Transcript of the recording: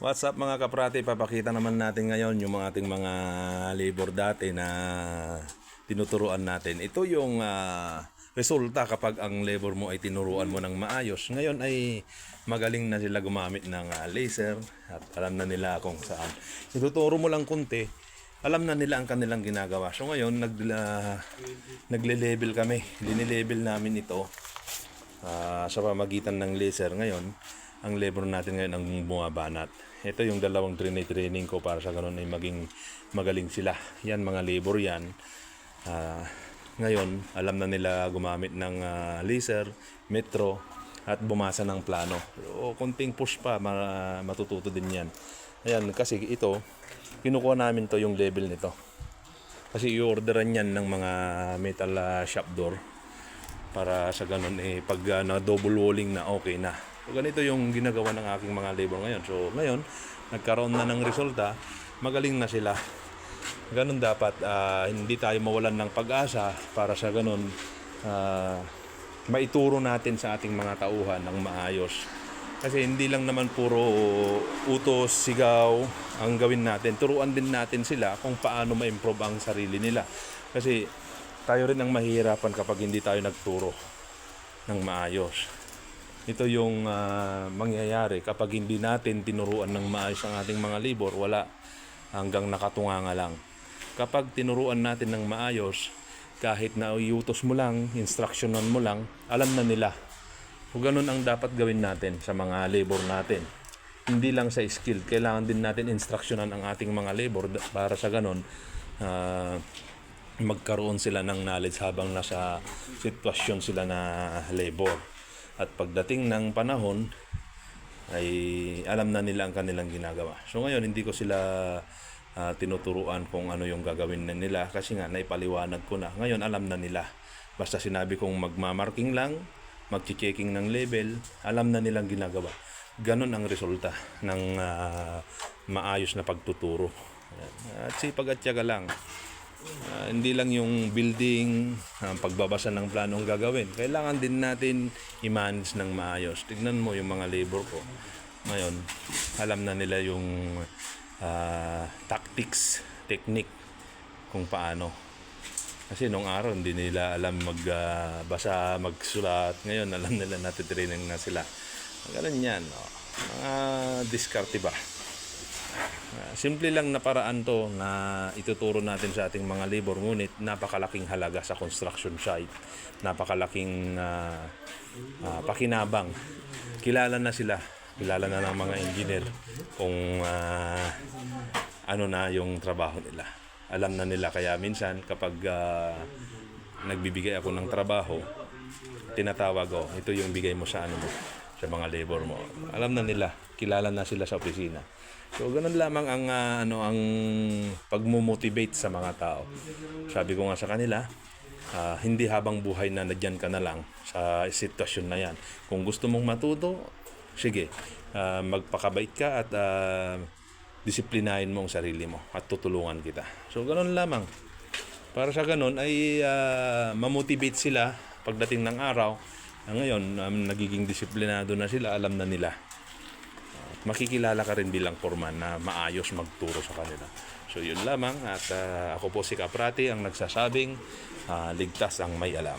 What's up mga kaprati, papakita naman natin ngayon yung mga ating mga labor dati na tinuturuan natin. Ito yung resulta kapag ang labor mo ay tinuruan mo ng maayos. Ngayon ay magaling na sila gumamit ng laser at alam na nila kung saan. Ituturo mo lang kunti, alam na nila ang kanilang ginagawa. So ngayon nagle-level kami, linilevel namin ito sa pamagitan ng laser. Ngayon ang labor natin ngayon ang bumabanat. Ito yung dalawang training ko para sa ganun ay maging magaling sila. Yan mga labor yan. Ngayon alam na nila gumamit ng laser, metro at bumasa ng plano. O konting push pa matututo din yan. Ayan kasi ito kinukuha namin to yung level nito. Kasi i-orderan yan ng mga metal shop door para sa ganun pag na double walling na okay na. So, ganito yung ginagawa ng aking mga labor ngayon. So ngayon nagkaroon na ng resulta, magaling na sila. Ganun dapat, hindi tayo mawalan ng pag-asa para sa ganun maituro natin sa ating mga tauhan ng maayos. Kasi hindi lang naman puro utos, sigaw ang gawin natin. Turuan din natin sila kung paano ma-improve ang sarili nila. Kasi tayo rin ang mahihirapan kapag hindi tayo nagturo ng maayos. Ito yung mangyayari kapag hindi natin tinuruan ng maayos ang ating mga labor, wala, hanggang nakatunganga lang. Kapag tinuruan natin ng maayos, kahit na iutos mo lang, instructionan mo lang, alam na nila. So ganun ang dapat gawin natin sa mga labor natin. Hindi lang sa skill, kailangan din natin instructionan ang ating mga labor para sa ganun magkaroon sila ng knowledge habang nasa sitwasyon sila na labor. At pagdating ng panahon ay alam na nila ang kanilang ginagawa. So ngayon hindi ko sila tinuturuan kung ano yung gagawin na nila kasi nga naipaliwanag ko na. Ngayon alam na nila. Basta sinabi kong magmamarking lang, magche-checking ng level, alam na nilang ginagawa. Ganon ang resulta ng maayos na pagtuturo. At sipag at tiyaga lang. Hindi lang yung building, pagbabasa ng planong gagawin. Kailangan din natin i-manage ng maayos. Tignan mo yung mga labor ko. Ngayon, alam na nila yung tactics, technique, kung paano. Kasi nung araw, hindi nila alam magbasa, magsulat. Ngayon, alam nila natitraining na sila. Ganun yan. Mga diskarte ba? Simple lang na paraan to na ituturo natin sa ating mga labor, ngunit napakalaking halaga sa construction site, napakalaking pakinabang. Kilala na sila, kilala na ng mga engineer kung ano na yung trabaho nila. Alam na nila, kaya minsan kapag nagbibigay ako ng trabaho, tinatawag ko, ito yung bigay mo sa ano mo, sa mga labor mo. Alam na nila, kilala na sila sa opisina. So ganun lamang ang ang pagmo-motivate sa mga tao. Sabi ko nga sa kanila, hindi habang buhay na nandiyan ka na lang sa sitwasyon na yan. Kung gusto mong matuto, sige, magpakabait ka at disiplinahin mo ang sarili mo at tutulungan kita. So ganun lamang. Para sa ganun ay mamotivate sila pagdating ng araw. Ngayon, nagiging disiplinado na sila, alam na nila. Makikilala ka rin bilang foreman na maayos magturo sa kanila. So yun lamang, at ako po si Kaprati ang nagsasabing ligtas ang may alam.